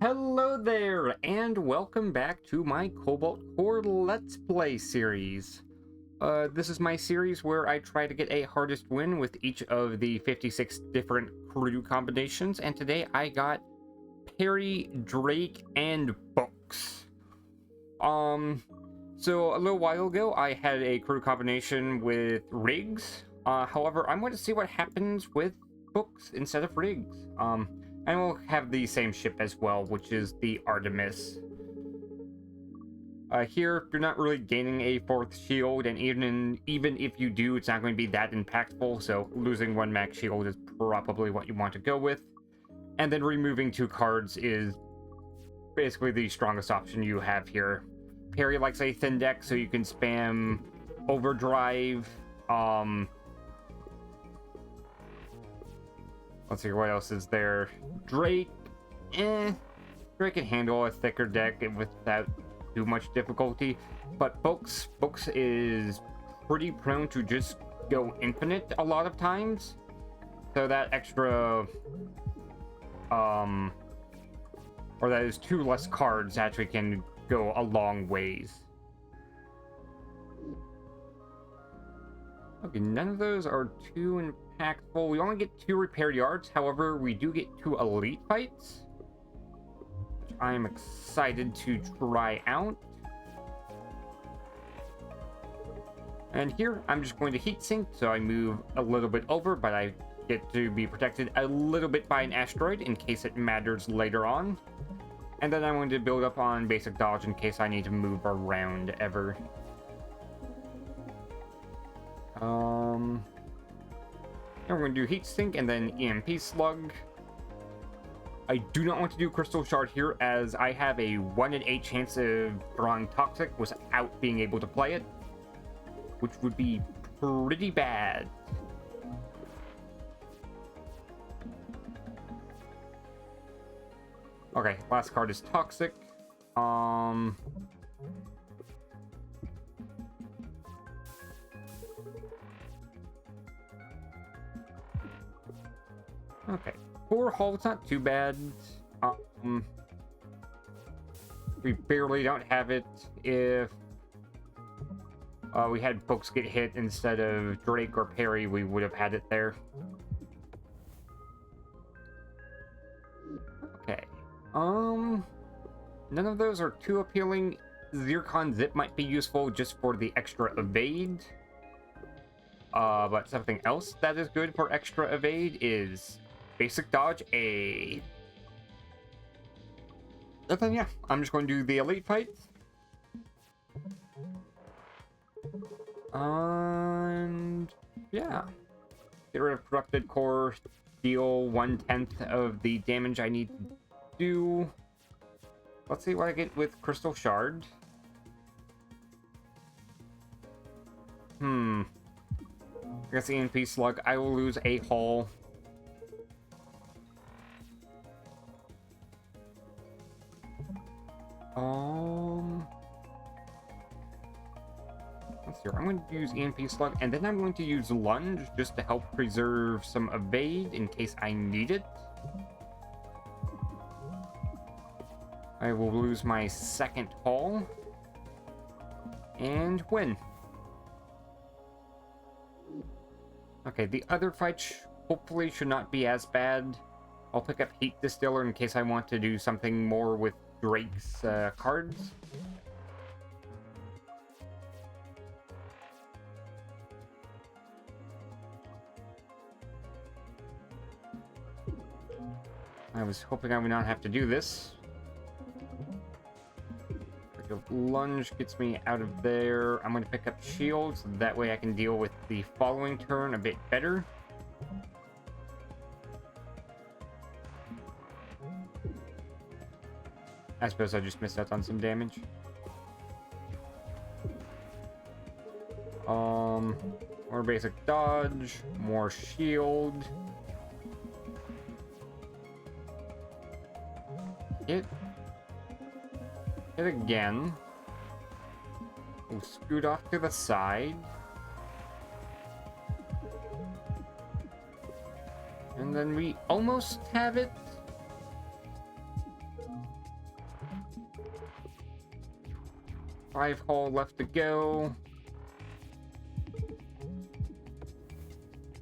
Hello there, and welcome back to my Cobalt Core Let's Play series. This is my series where I try to get a hardest win with each of the 56 different crew combinations, and today I got Peri, Drake, and Books. So a little while ago I had a crew combination with Rigs. However, I'm going to see what happens with Books instead of Rigs. And we'll have the same ship as well, which is the Artemis. Here, you're not really gaining a fourth shield, and even if you do, it's not going to be that impactful, so losing one max shield is probably what you want to go with. And then removing 2 cards is basically the strongest option you have here. Peri likes a thin deck, so you can spam Overdrive. Let's see, what else is there? Drake, Drake can handle a thicker deck without too much difficulty, but Books is pretty prone to just go infinite a lot of times, so that extra, or that is 2 less cards actually can go a long ways. Okay, none of those are too impactful. We only get 2 repair yards, however, we do get 2 elite fights, which I'm excited to try out. And here, I'm just going to heat sink, so I move a little bit over, but I get to be protected a little bit by an asteroid in case it matters later on. And then I'm going to build up on basic dodge in case I need to move around ever. And we're going to do Heat Sink and then EMP Slug. I do not want to do Crystal Shard here, as I have a 1 in 8 chance of drawing Toxic without being able to play it, which would be pretty bad. Okay, last card is Toxic. Okay, 4 hulls, not too bad. We barely don't have it. If we had Books get hit instead of Drake or Peri, we would have had it there. Okay. None of those are too appealing. Zircon Zip might be useful just for the extra evade. But something else that is good for extra evade is basic dodge A. And then yeah, I'm just going to do the elite fight. And yeah, get rid of corrupted core, deal 1/10 of the damage I need to do. Let's see what I get with Crystal Shard. I guess EMP Slug, I will lose a hull. Let's see, I'm going to use EMP Slug, and then I'm going to use Lunge just to help preserve some evade in case I need it. I will lose my second hull and win. Okay, the other fight hopefully should not be as bad. I'll pick up Heat Distiller in case I want to do something more with Drake's cards. I was hoping I would not have to do this. Lunge gets me out of there. I'm going to pick up shields. That way I can deal with the following turn a bit better. I suppose I just missed out on some damage. More basic dodge, more shield. Hit again. We'll scoot off to the side. And then we almost have it. 5 hull left to go.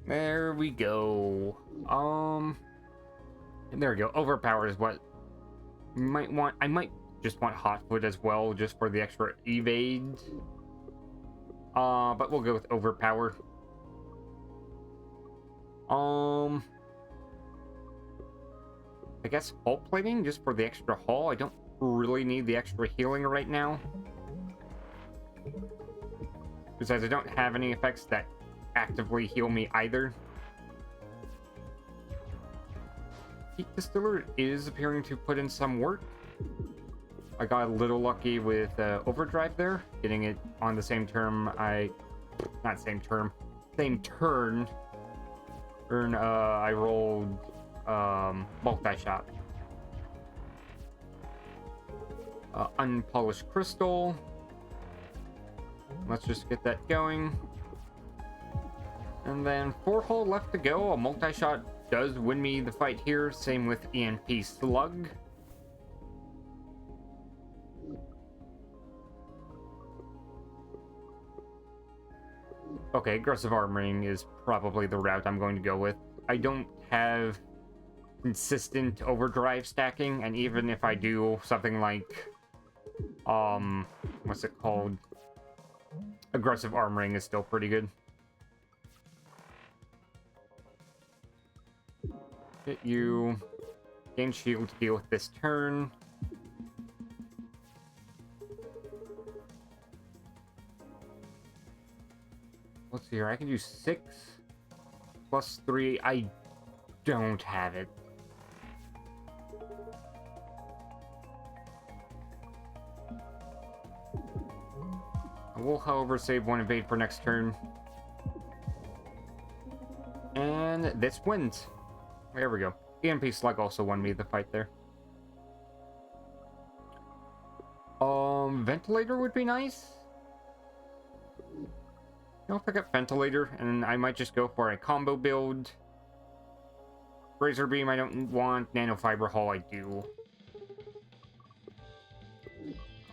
There we go. There we go. Overpowered is what you might want. I might just want hot foot as well, just for the extra evade. But we'll go with overpowered. I guess hull plating just for the extra hull. I don't really need the extra healing right now. Besides, I don't have any effects that actively heal me either. Heat Distiller is appearing to put in some work. I got a little lucky with Overdrive there, getting it on the same turn. Same turn. I rolled multi-shot. Unpolished crystal. Let's just get that going. And then 4 hull left to go. A multi-shot does win me the fight here. Same with EMP Slug. Okay, aggressive armoring is probably the route I'm going to go with. I don't have consistent overdrive stacking, and even if I do something like what's it called? Aggressive armoring is still pretty good. Hit you. Gain shield to deal with this turn. Let's see here. I can do 6 plus 3. I don't have it. I will, however, save 1 evade for next turn. And this wins. There we go. EMP Slug also won me the fight there. Ventilator would be nice. I'll pick up Ventilator, and I might just go for a combo build. Razor Beam I don't want. Nanofiber Hull I do.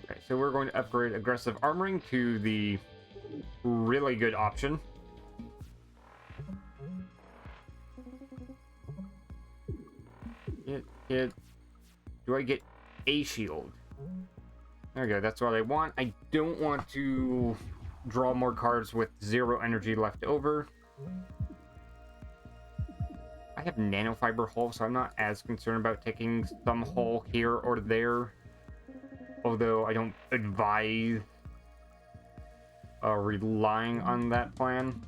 Okay, so we're going to upgrade Aggressive Armoring to the really good option. Do I get a shield? There we go, that's what I want. I don't want to draw more cards with 0 energy left over. I have Nanofiber Hull, so I'm not as concerned about taking some hull here or there. Although I don't advise relying on that plan.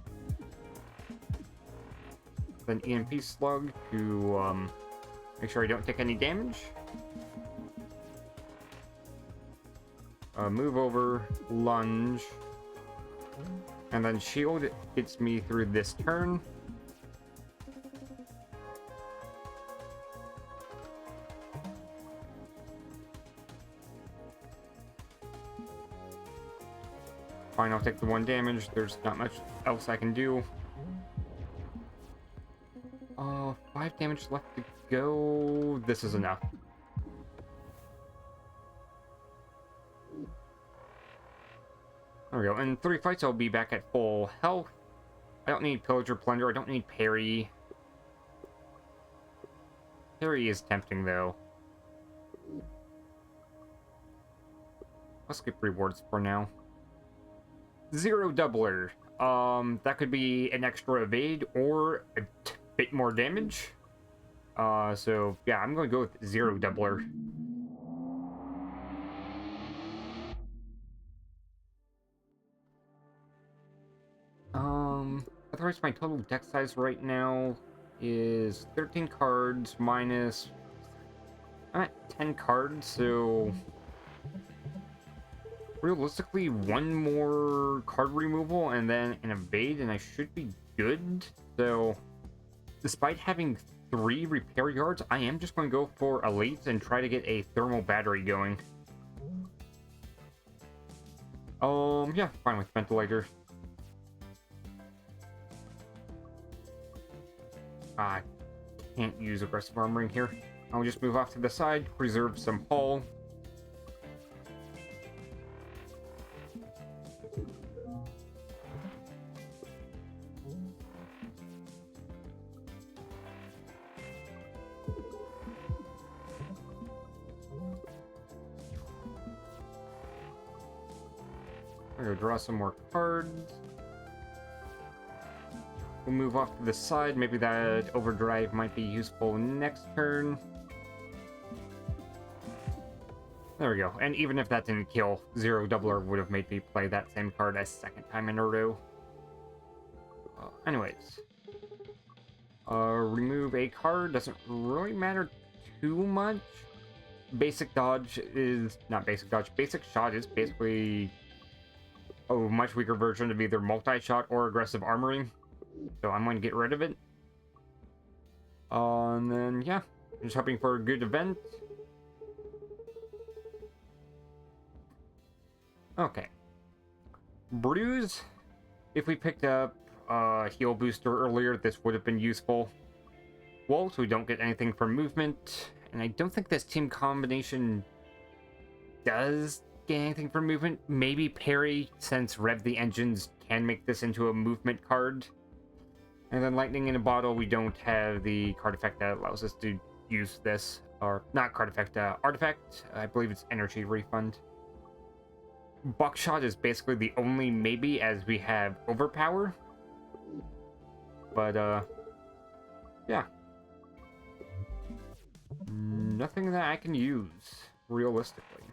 Then EMP Slug to make sure I don't take any damage. Move over, lunge, and then shield gets me through this turn. Fine, I'll take the 1 damage. There's not much else I can do. 5 damage left to go. This is enough. There we go. In 3 fights, I'll be back at full health. I don't need Pillage or Plunder. I don't need Peri. Peri is tempting, though. I'll skip rewards for now. 0 doubler. That could be an extra evade or a bit more damage. So yeah, I'm going to go with 0 doubler. Otherwise, my total deck size right now is 13 cards minus... I'm at 10 cards, so... realistically, 1 more card removal and then an evade, and I should be good. So, despite having 3 repair yards, I am just going to go for elites and try to get a thermal battery going. Yeah, fine with ventilator. I can't use aggressive armoring here. I'll just move off to the side, preserve some hull. We'll draw some more cards. We'll move off to the side. Maybe that overdrive might be useful next turn. There we go. And even if that didn't kill, Zero Doubler would have made me play that same card a second time in a row. Anyways. Remove a card. Doesn't really matter too much. Basic dodge is... Not basic dodge. Basic shot is basically a much weaker version of either multi-shot or aggressive armoring. So I'm going to get rid of it. And then, yeah. Just hoping for a good event. Okay. Bruise. If we picked up a heal booster earlier, this would have been useful. Walt, we don't get anything from movement. And I don't think this team combination does get anything from movement. Maybe Peri, since Rev the Engines, can make this into a movement card. And then Lightning in a Bottle, we don't have the card effect that allows us to use this. Or, not card effect, artifact. I believe it's Energy Refund. Buckshot is basically the only maybe, as we have Overpower. But, yeah. Nothing that I can use, realistically.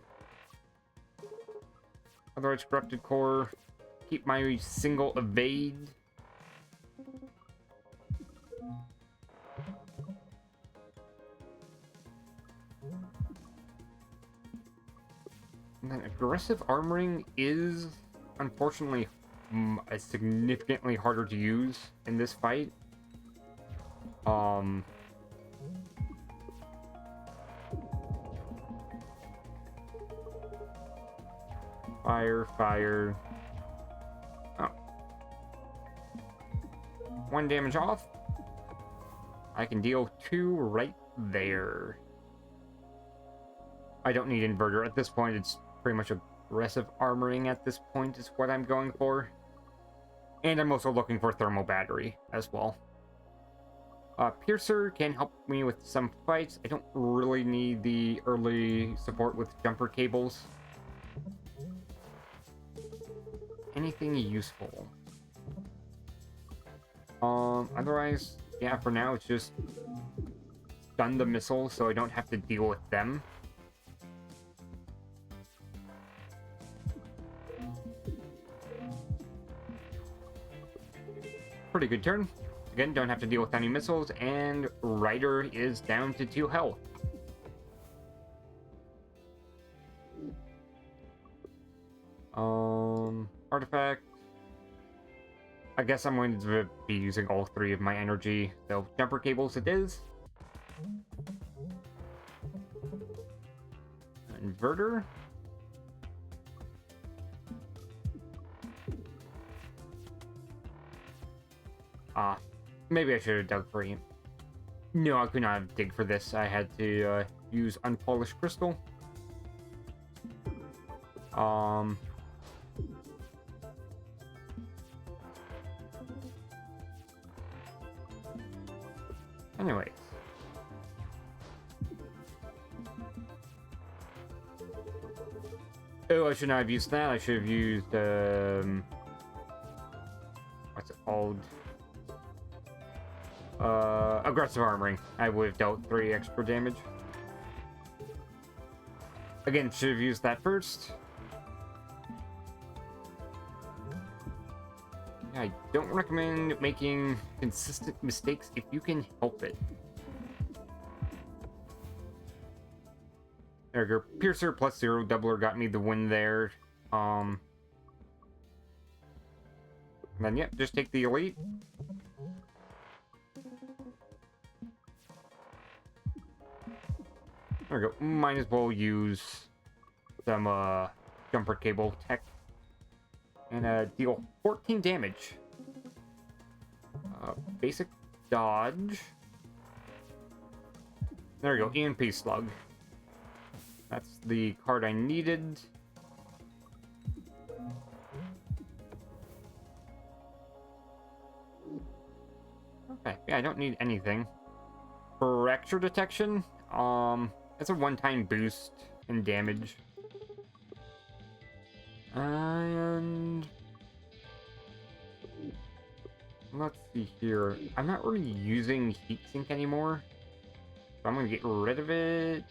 Otherwise, Corrupted Core. Keep my single evade. And then aggressive armoring is, unfortunately, significantly harder to use in this fight. Fire. Oh. 1 damage off. I can deal 2 right there. I don't need Inverter. At this point, it's pretty much aggressive armoring at this point is what I'm going for. And I'm also looking for Thermal Battery as well. Piercer can help me with some fights. I don't really need the early support with jumper cables. Anything useful? Otherwise, yeah, for now it's just stun the missiles so I don't have to deal with them. Pretty good turn. Again, don't have to deal with any missiles, and Ryder is down to 2 health. Artifact. I guess I'm going to be using all 3 of my energy, so jumper cables it is. Inverter. Maybe I should have dug for him. No, I could not have dig for this. I had to use unpolished crystal. Anyways. Oh, I should not have used that. I should have used, what's it called? Aggressive armoring. I would have dealt 3 extra damage. Again, should have used that first. I don't recommend making consistent mistakes if you can help it. There we go. Piercer plus 0 doubler got me the win there. And then, yeah, just take the elite. There we go. Might as well use some jumper cable tech. And deal 14 damage. Basic dodge. There we go. EMP slug. That's the card I needed. Okay, yeah, I don't need anything. Fracture detection. It's a one-time boost in damage. And let's see here. I'm not really using heatsink anymore, so I'm gonna get rid of it.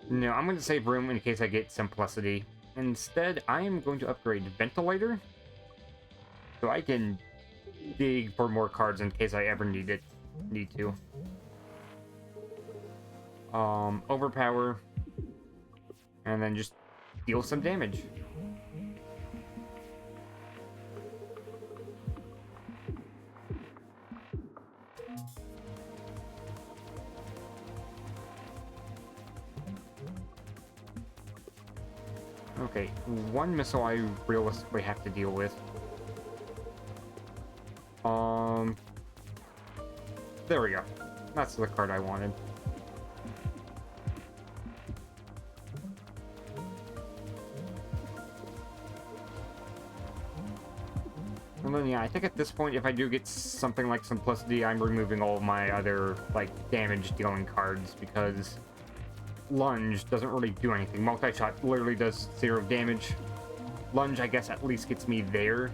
No, I'm gonna save room in case I get simplicity. Instead, I am going to upgrade ventilator, so I can dig for more cards in case I ever need to. Overpower, and then just deal some damage. Okay, one missile I realistically have to deal with. There we go. That's the card I wanted. And then, yeah, I think at this point, if I do get something like Simplicity, I'm removing all of my other, like, damage-dealing cards, because Lunge doesn't really do anything. Multi-Shot literally does 0 damage. Lunge, I guess, at least gets me there.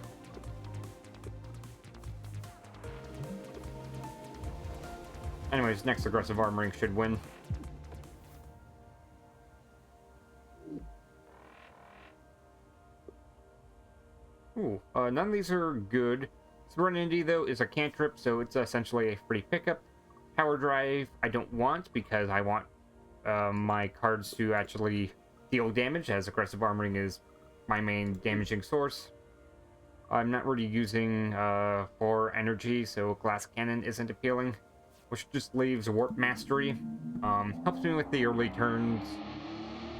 Anyways, next Aggressive Armoring should win. Ooh, none of these are good. Serenity, though, is a cantrip, so it's essentially a free pickup. Power Drive, I don't want, because I want my cards to actually deal damage, as Aggressive Armoring is my main damaging source. I'm not really using for energy, so Glass Cannon isn't appealing, which just leaves Warp Mastery. Helps me with the early turns,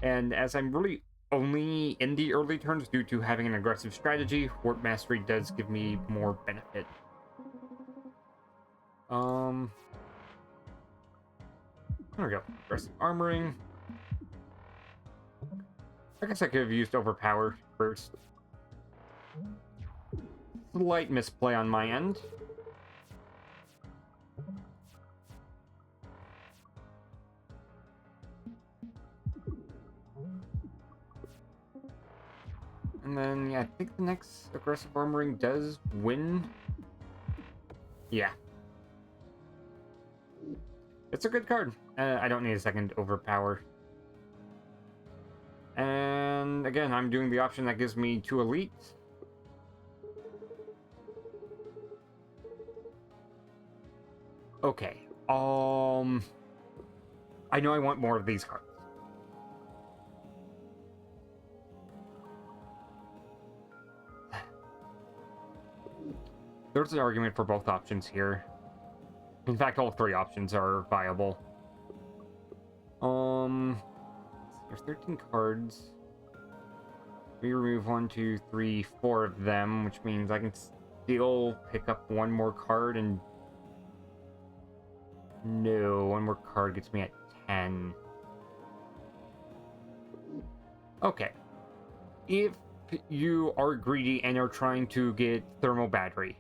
and as I'm really only in the early turns due to having an aggressive strategy, Warp Mastery does give me more benefit. There we go. Aggressive Armoring. I guess I could have used Overpower first. Slight misplay on my end. And then, yeah, I think the next Aggressive Armoring does win. Yeah. It's a good card. I don't need a second Overpower. And again, I'm doing the option that gives me 2 elites. Okay. I know I want more of these cards. There's an argument for both options here. In fact, all 3 options are viable. There's 13 cards. We remove 1, 2, 3, 4 of them, which means I can still pick up 1 more card and... No, 1 more card gets me at 10. Okay. If you are greedy and are trying to get Thermal Battery,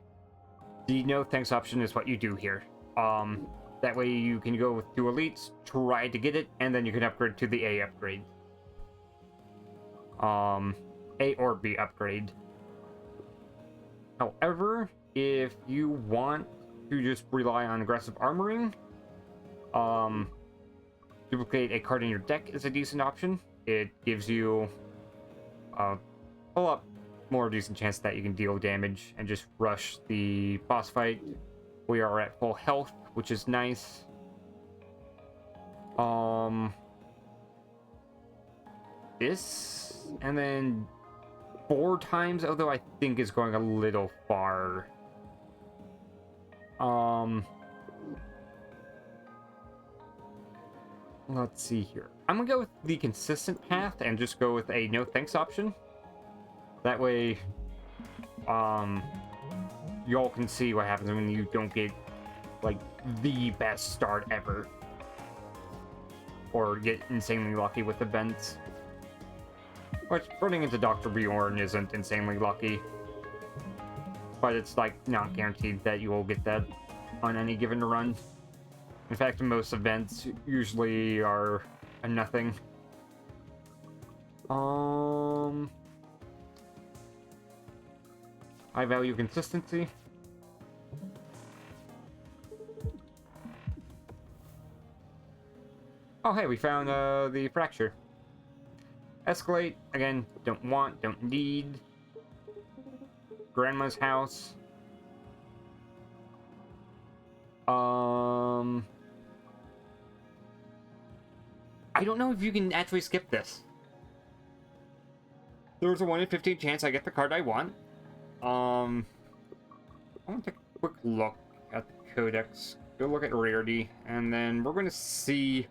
the no thanks option is what you do here. That way you can go with 2 elites, try to get it, and then you can upgrade to the A upgrade. A or B upgrade. However, if you want to just rely on Aggressive Armoring, duplicate a card in your deck is a decent option. It gives you a lot more decent chance that you can deal damage and just rush the boss fight. We are at full health, which is nice. This, and then 4 times, although I think is going a little far. Let's see here. I'm gonna go with the consistent path and just go with a no thanks option. That way, y'all can see what happens when you don't get, like, the best start ever. Or get insanely lucky with events. Which, running into Dr. Bjorn isn't insanely lucky. But it's, like, not guaranteed that you will get that on any given run. In fact, most events usually are a nothing. High value consistency. Oh, hey, we found the fracture. Escalate, again, don't want, don't need. Grandma's house. I don't know if you can actually skip this. There's a 1 in 15 chance I get the card I want. I want to take a quick look at the codex. Go look at rarity, and then we're going to see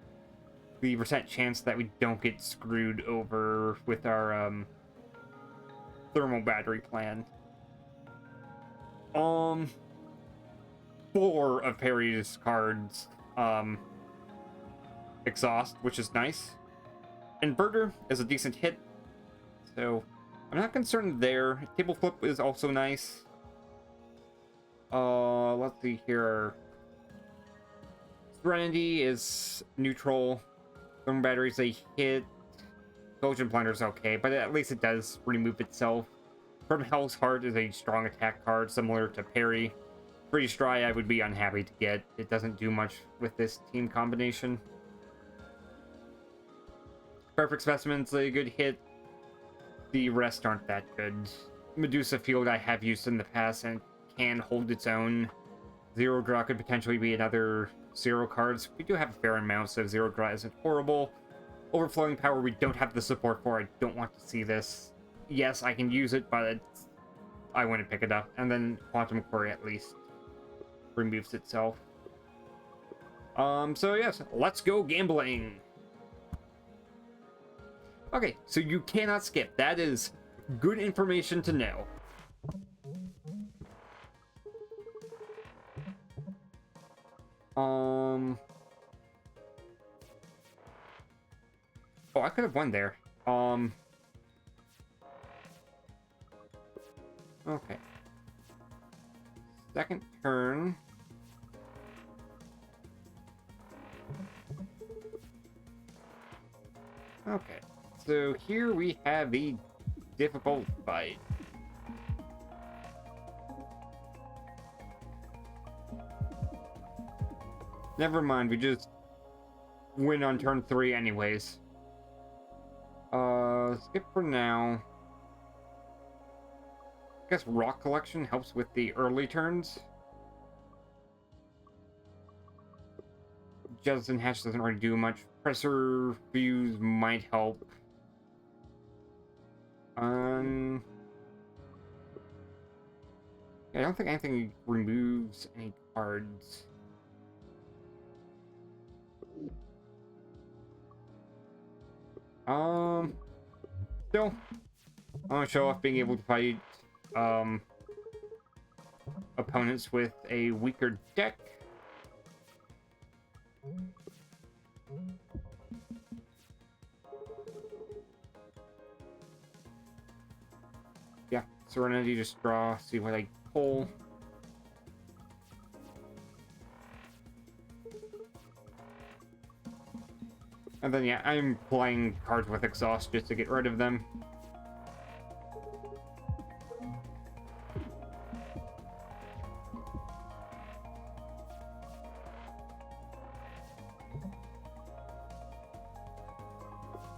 the percent chance that we don't get screwed over with our thermal battery plan. 4 of Peri's cards exhaust, which is nice. Inverter is a decent hit, so I'm not concerned there. Table flip is also nice. Let's see here. Serenity is neutral. Thermal batteries a hit. Collision Planner is okay, but at least it does remove itself. From Hell's Heart is a strong attack card, similar to Peri. Freeze Dry I would be unhappy to get. It doesn't do much with this team combination. Perfect Specimen's a good hit. The rest aren't that good. Medusa Field I have used in the past and can hold its own. Zero Draw could potentially be another zero cards. We do have a fair amount, so Zero Draw isn't horrible. Overflowing Power we don't have the support for. I don't want to see this. Yes, I can use it, but I wouldn't pick it up. And then Quantum Query at least removes itself. So yes, let's go gambling. Okay, so you cannot skip. That is good information to know. Oh, I could have won there. Okay. Second turn. Okay. So here we have a difficult fight. Never mind, we just win on turn 3 anyways. Skip for now. I guess Rock Collection helps with the early turns. Jettison Hatch doesn't really do much. Pressure Fuse might help. Yeah, I don't think anything removes any cards. Still, I want to show off being able to fight opponents with a weaker deck. Yeah, Serenity, just draw, see what I pull. And then, yeah, I'm playing cards with exhaust just to get rid of them.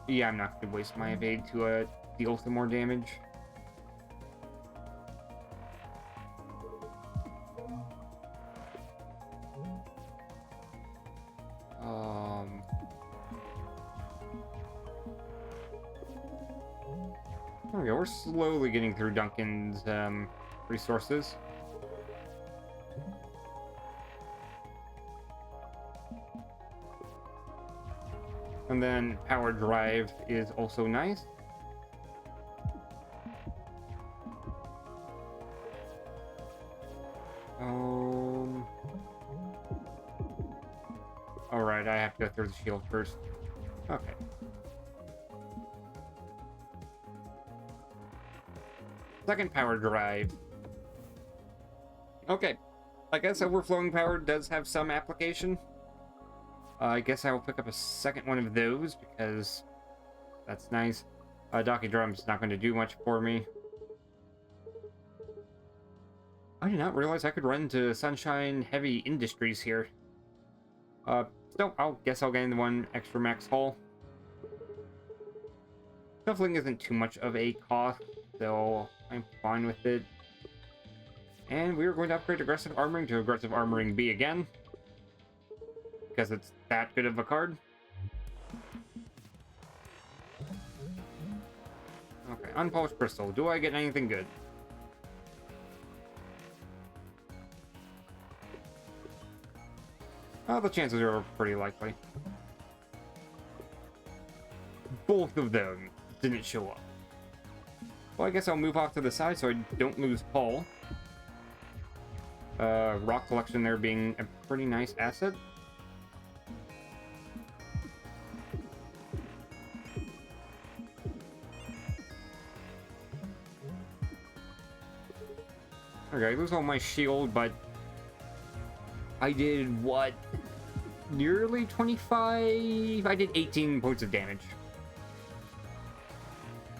Yeah, I'm not going to waste my evade to deal some more damage. There we go, we're slowly getting through Duncan's resources. And then Power Drive is also nice. Alright, I have to go through the shield first. Okay. Second Power Drive. Okay. I guess Overflowing Power does have some application. I guess I will pick up a second one of those because that's nice. Docky Drum's not going to do much for me. I did not realize I could run to Sunshine Heavy Industries here. So I'll guess I'll gain one extra max hull. Shuffling isn't too much of a cost, so I'm fine with it. And we're going to upgrade Aggressive Armoring to Aggressive Armoring B again, because it's that good of a card. Okay, Unpolished Crystal. Do I get anything good? The chances are pretty likely. Both of them didn't show up. Well, I guess I'll move off to the side so I don't lose Paul. Rock collection there being a pretty nice asset. Okay, I lose all my shield, but I did what? Nearly 25? I did 18 points of damage.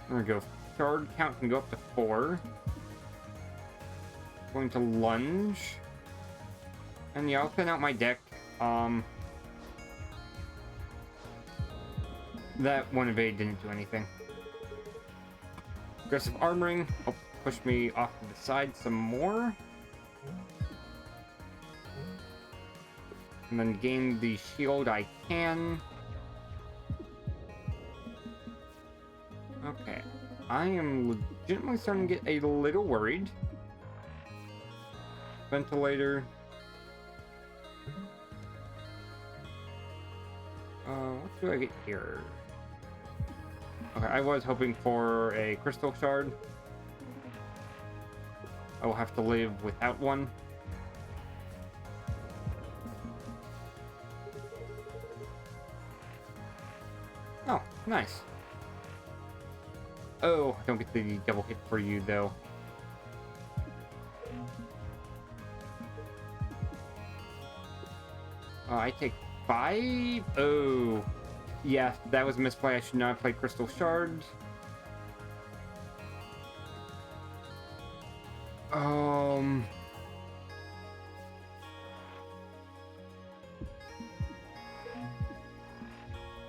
There we go. Shard count can go up to 4. Going to lunge. And yeah, I'll thin out my deck. That one evade didn't do anything. Aggressive armoring. Oh, push me off to the side some more. And then gain the shield I can. Okay. I am legitimately starting to get a little worried. Ventilator. What do I get here? Okay, I was hoping for a crystal shard. I will have to live without one. Oh, nice. Oh, don't get the double hit for you, though. I take 5? Oh. Yeah, that was a misplay. I should not have played Crystal Shard.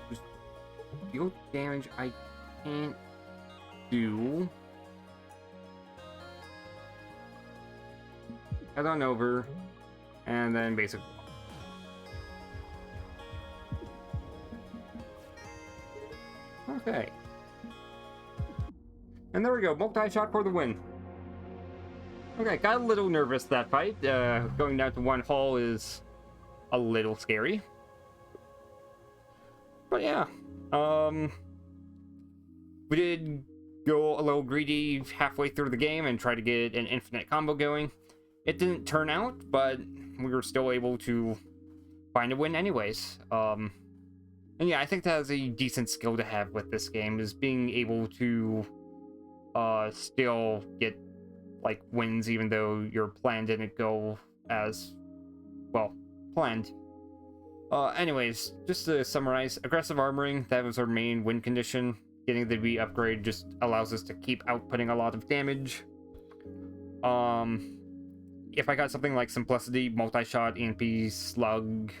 Just deal damage I can't do. Head on over, and then basic. Okay. And there we go, multi-shot for the win. Okay, got a little nervous that fight. Going down to 1 hull is a little scary. But yeah, we did go a little greedy halfway through the game and try to get an infinite combo going. It didn't turn out, but we were still able to find a win anyways. And yeah, I think that is a decent skill to have with this game, is being able to still get like wins even though your plan didn't go as well planned. Anyways, just to summarize, aggressive armoring, that was our main win condition. Getting the B upgrade just allows us to keep outputting a lot of damage. If I got something like Simplicity, Multi-Shot, EMP, Slug,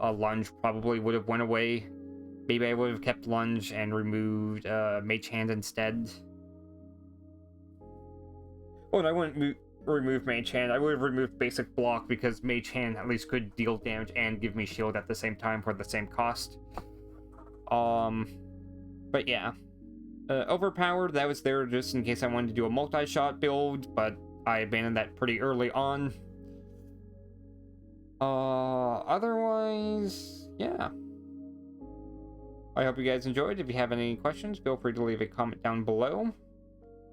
Lunge probably would have went away. Maybe I would have kept Lunge and removed Mage Hand instead. Oh, and I wouldn't remove Mage Hand. I would have removed Basic Block because Mage Hand at least could deal damage and give me shield at the same time for the same cost. But yeah. Overpowered, that was there just in case I wanted to do a multi-shot build, but I abandoned that pretty early on. Otherwise, yeah. I hope you guys enjoyed. If you have any questions, feel free to leave a comment down below.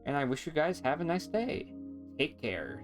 And I wish you guys have a nice day. Take care.